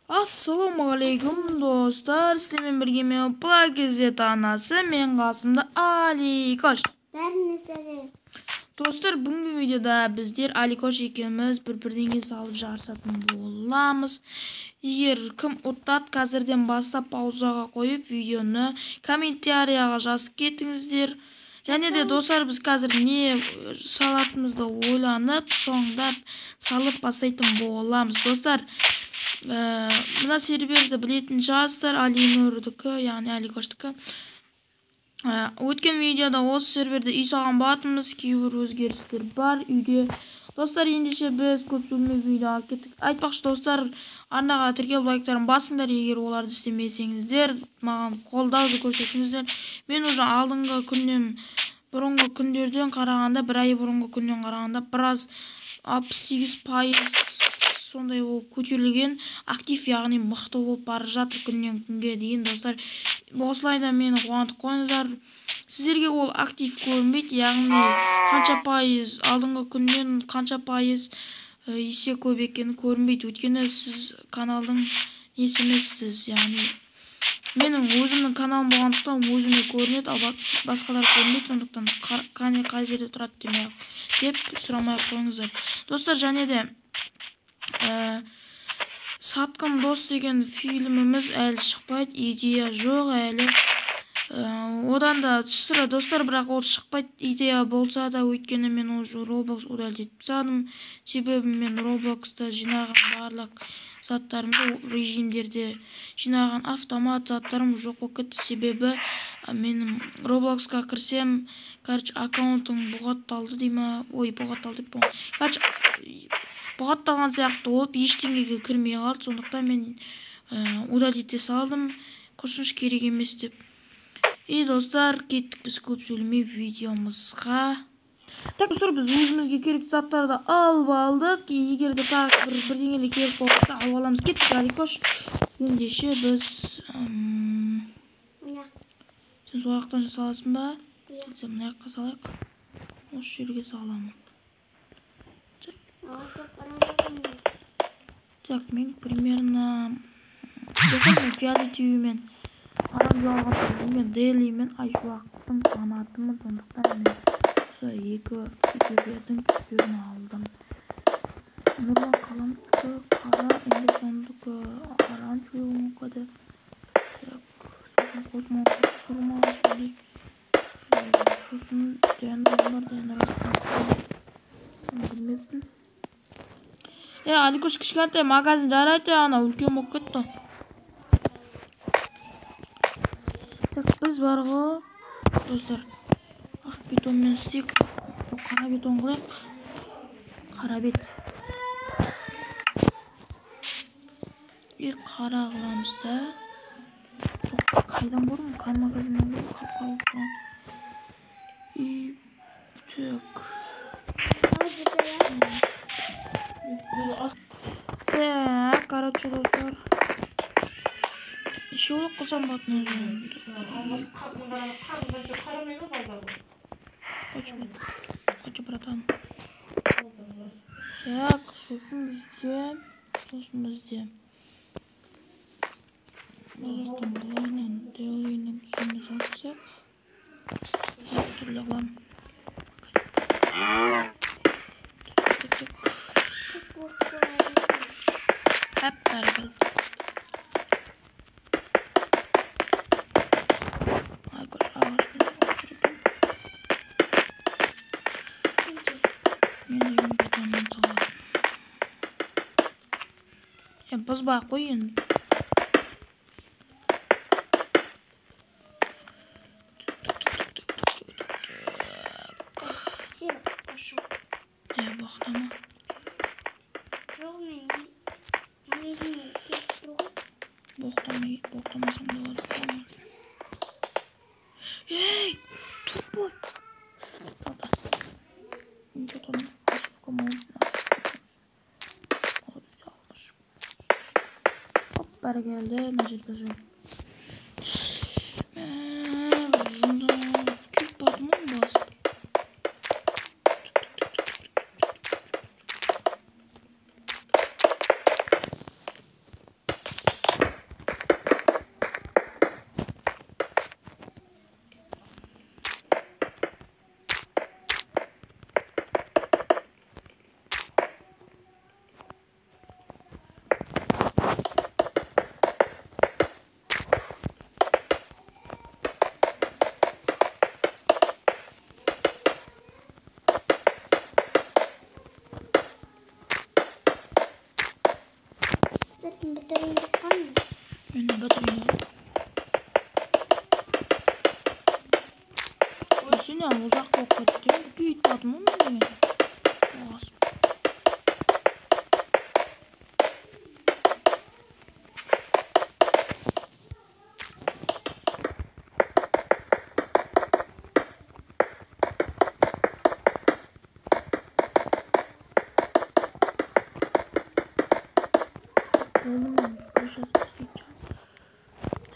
Assalomu alaykum do'stlar. Sizlarмен birga men Plagizet anasi, men Qasımda Alikosh. Do'stlar, bugungi videoda bizlar Alikosh ikimiz bir-biriga salib jarishатын bo'lamiz. Agar kim o'tadi, hozirdan boshlab pauzaga qo'yib, videoni kommentariyaga yozib ketingizlar. Және де достар, biz hozir ne salatımızda o'ylanib, so'ngda salib bastaytın bo'lamiz. Do'stlar, buna serverda bilетін шығарсыздар, Alinurdiki, ya'ni Alikosh'diki. O'tgan videoda o'z serverda uy solgan bo'latmiz, кейбір o'zgarishlar bor uyda. Dostlar, endişe biz ko'p so'lmay videoga ketdik. Aytmoqchi do'stlar, arnaga tirkelib like'larni basinglar, agar ularni istemesеңіздер, mаған қолдауды көрсетіңіздер. Men уже алдыңғы күннен, бұрынғы күндерден қарағанда, bir ay бұрынғы күннен қарағанда біраз 68% сондай ол көтерілген, актив, яғни мықты болып бара жатыр күннен күнге дейін. Достар, осылайда мені қуантып қойыңыздар. Сіздерге ол актив көрінбейді, яғни қанша пайыз алдыңғы күннен қанша пайыз есе көп екені көрінбейді. Өйткені сіз каналдың несі емессіз, яғни менің өзімнің каналым болғандықтан өзіме көрінеді, ал басқалар көрінбейді. Сондықтан қай жерде тұрады деп сұрамай қойыңыздар. Достар, және де Сатқын дос деген фильміміз әлі шықпайды, идея жоқ әлі. Одан да шыра достар, бірақ ол шықпайды, идея болса да, өйткені мен уже Roblox удалить етіп тастадым. Себебі мен Roblox'та жинаған барлық заттарымды режимдерде жинаған автомат заттарым жоқ болып кетті. Себебі менің Roblox'қа кірсем, аккаунтым бұғатталды дейме, бұғатталды деп болған. Бұғатталған сияқты болып, ештеңеге кірмей қалды. Сондықтан мен удалить ете салдым, қосымша керек емес деп. Достар, кеттік біз көп сөйлемей видеомызға. Так, достар, біз өзімізге керекті заттарды алып алдық. Егер де тағы бірдеңелер керек болса, алып аламыз. Кеттік, Аликош. Ендеше біз сен сол жақтан саласың ба? Сен мына жаққа салайық. Осы жерге саламын. Так, мен примерно фиолетовый мен оранжевый мен Дели мен Айшуақтың фанатымын. Сондықтан мен осы екі видеолардың түстерін алдым. Нұрлан қаламдікі қара, енді сондікі оранжевый өңкеді. Так, сосын космонға сұрмаға сөйлей. Сосын білмеппін. Аликош кішкентай магазин жарайды, ана үлкен болып кетті. Так, біз бар ғой, достар. Ақ бетонмен істейік. Қара бетон қылайық. Қара бет. Қара қыламыз да. Қайдан бұрын? Қан магазиннен бұрын қап-қап тұрған. Так, короче, достар. Еще олық қылсам батына жауын. Қачы, братан. Так, сосын бізде. Бұзықтың бұлайынан, Делиінің түсіне салсақ. Так, түрлі қылам. Бәргіл. Айгүл, ағашын жүрген. Мен деген бетонмен саладым. Бұзбақ қойын. Бақтама. Боқтамасам да бар. Ей, тут бой. Ничего там ошибка можно. Оп, бәрі келді, мәжет бәжет. Жында күйіп бардым он басып. бітірейін деп қалмын. Мен бітірейін. Сен ұзақ болып кетті. Күйіп қалдым ғой мен деген.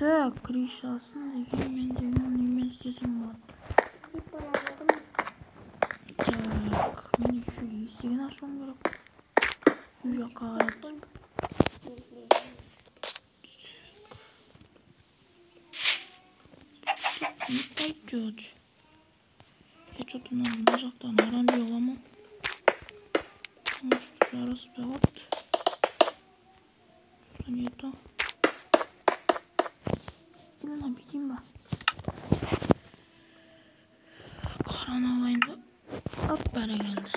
Так, кришасын деген немен істесем болады. Так, мен еще есігін ашуым керек. Үй жаққа қарап. Не пойдет. Я что-то на жақтан оранжевый аламын. Потому что жараспай қалды. Что-то не то. Блин, обидим ба. Қараны алайын да. Оп, бәрі келді.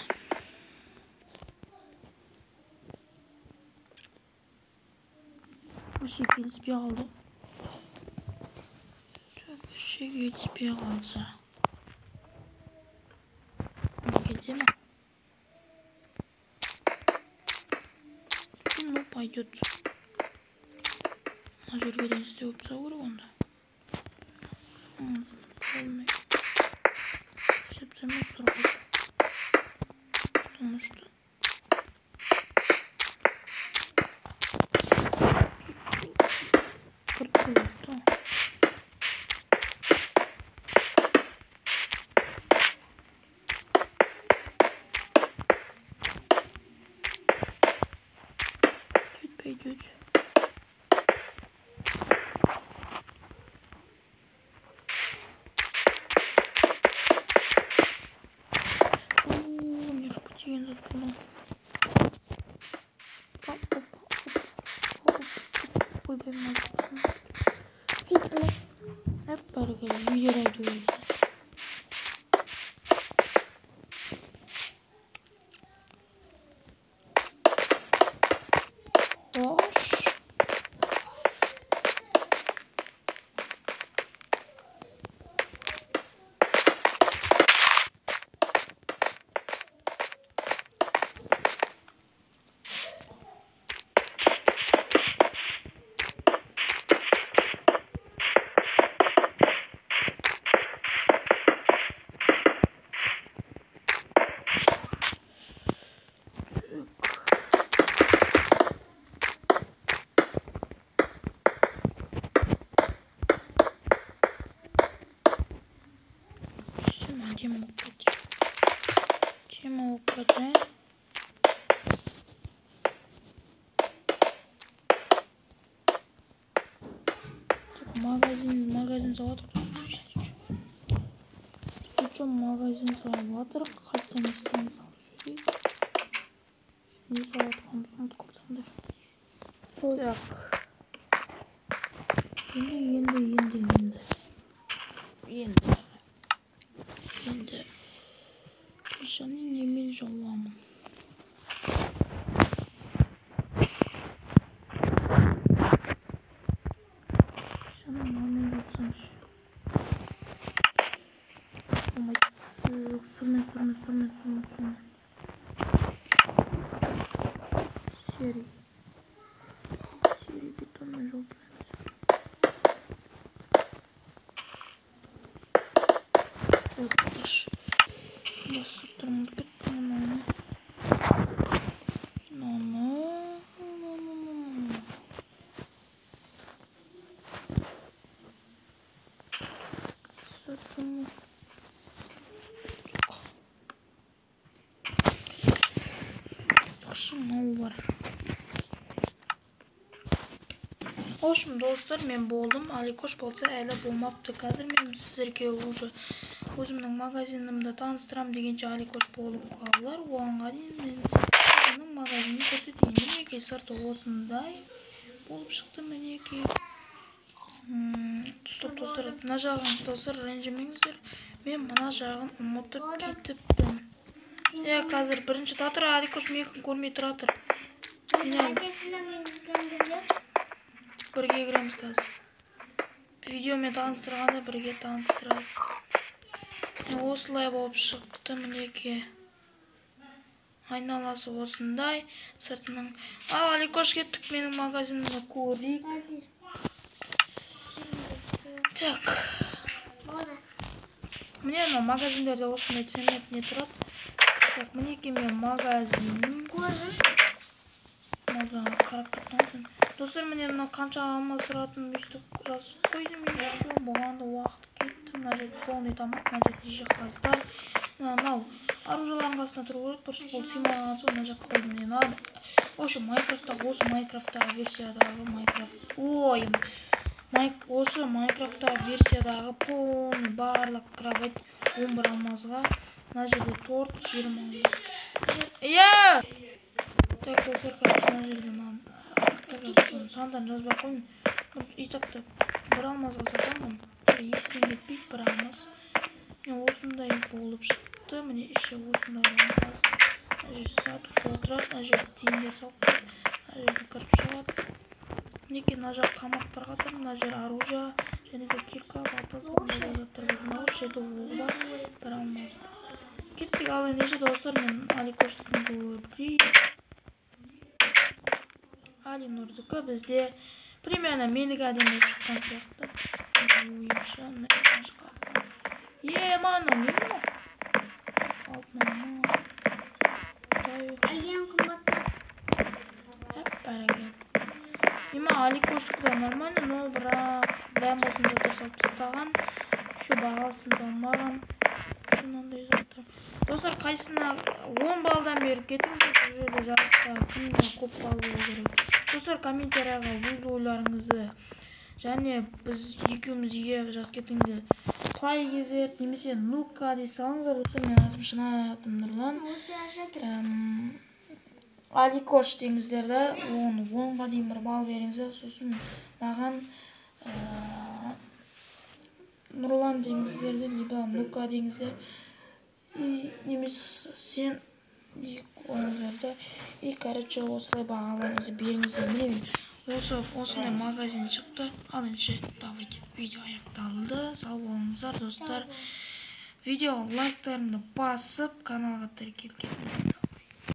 Вообще келіспей қалды. Вообще келіспей қалса. Келді ме? Ну, пойдет. На жерге дейін істеп өпса көріп онда. Полный. Сепсем мусор болды. Потому что кіріп пойдет. Мне же потеен заткнул. Ой, поймал. Бәрі видео айту. Тема ОКД. Магазин салатыр. Что магазин салатыр? Қайтан естен салып жүрейік. Не салат қонсын ұмытып қалсаңдар. Так. Енді. Кришаны немен жауамын. Серий бетонный желтый. Так, басып тұрмын кетпеймін. Var. Hoşum dostlar, men болдым. Аликош болса әлі болмапты. Қазір мен сіздерге уже өзімнің магазинімді таныстырам дегенше Аликош болып қалар. Оғанға дейін мен өзімнің магазинімді көрсетейін. Мінекей сырты осындай болып шықты. Мінекей. Стоп достар, мына жағын достар ренжімеңіздер. Мен мына жағын ұмытып кетіппін. Қазір бірінші татыр Аликош мекін көрмей тұратыр. Бірге кіреміз қазір. Видеомен таныстырғанда бірге таныстырамыз. Осылай болып шықты мінеке. Айналасы осындай сыртының. Ал Аликош, кеттік менің магазинімді көрейік. Так. Міне магазиндерде осындай цемент не тұрады. Так, мінеке мен магазинім. Мазаға қарап кеттім. Достар, міне мына қанша алмаз тұратын өйстіп жазып қойдым. Бұғанда уақыт кетті. Мына жерде полный тамақ, мына жерде жиһаздар. Мынау оружиялардың қасына тұру керек. Дұрыс болды, сыймаған соң мына жаққа қойдым. Міне осы Майнкрафттағы, осы Майнкрафттағы версиядағы Майнкрафт. Ой, осы Майнкрафттағы версиядағы полный барлық кровать 11 алмазға. Мына жерде торт 20 алмаз. Так, достар, мына жерде сандан жазбай қойын. Итақты бір алмазға сатамын. Естен кетпейді бір алмаз. Осындай болып шықты. Міне іші осындай алмаз. Мына жерде сатушы отырады. Мына жерде тиімдер салып қойды. Мына жерде кіріп шығады. Мінеке мына жақ қамақтар қатар. Мына жер оружие және де кирка, балтасы, ондай заттар бар. Мына жерде оғы бар. Бір алмаз. Кеттік, ал ендеше достар, мен Аликоштың көрейік. Алинұрдікі бізде примерно менікі әдем болып шыққан сияқты. Ойымша, мына шкафқа. Мана, не мына? Алтын Ема Аликоштікі да нормально, но бірақ дәм болсын заттар салып тастаған. Şu бағасын салмаған. Шынандай заттар. Достар, қайсына 10 балдан беріп кетіңіз, бұл жерде жарыста кімге көп бал болу керек. Достар, комментарияға өз ойларыңызды және біз екеуміз жаз кетіңді плай кезер немесе нука дей салыңыздар. Достар, мен атым Шынай, атым Нұрлан. Аликош деңіздерді 10-ға дейін бір бал беріңіздер. Сосын маған Нұрлан деңіздерді, либо нука деңіздер. Немесе сен қойыңыздарды. Короче, осылай бағаларыңызды беріңіздер. Міне осындай магазин шықты. Ал ендеше давайте видео аяқталды. Сау болыңыздар достар. Видео лайктарымды басып каналға тіркеліп кетіңіздер.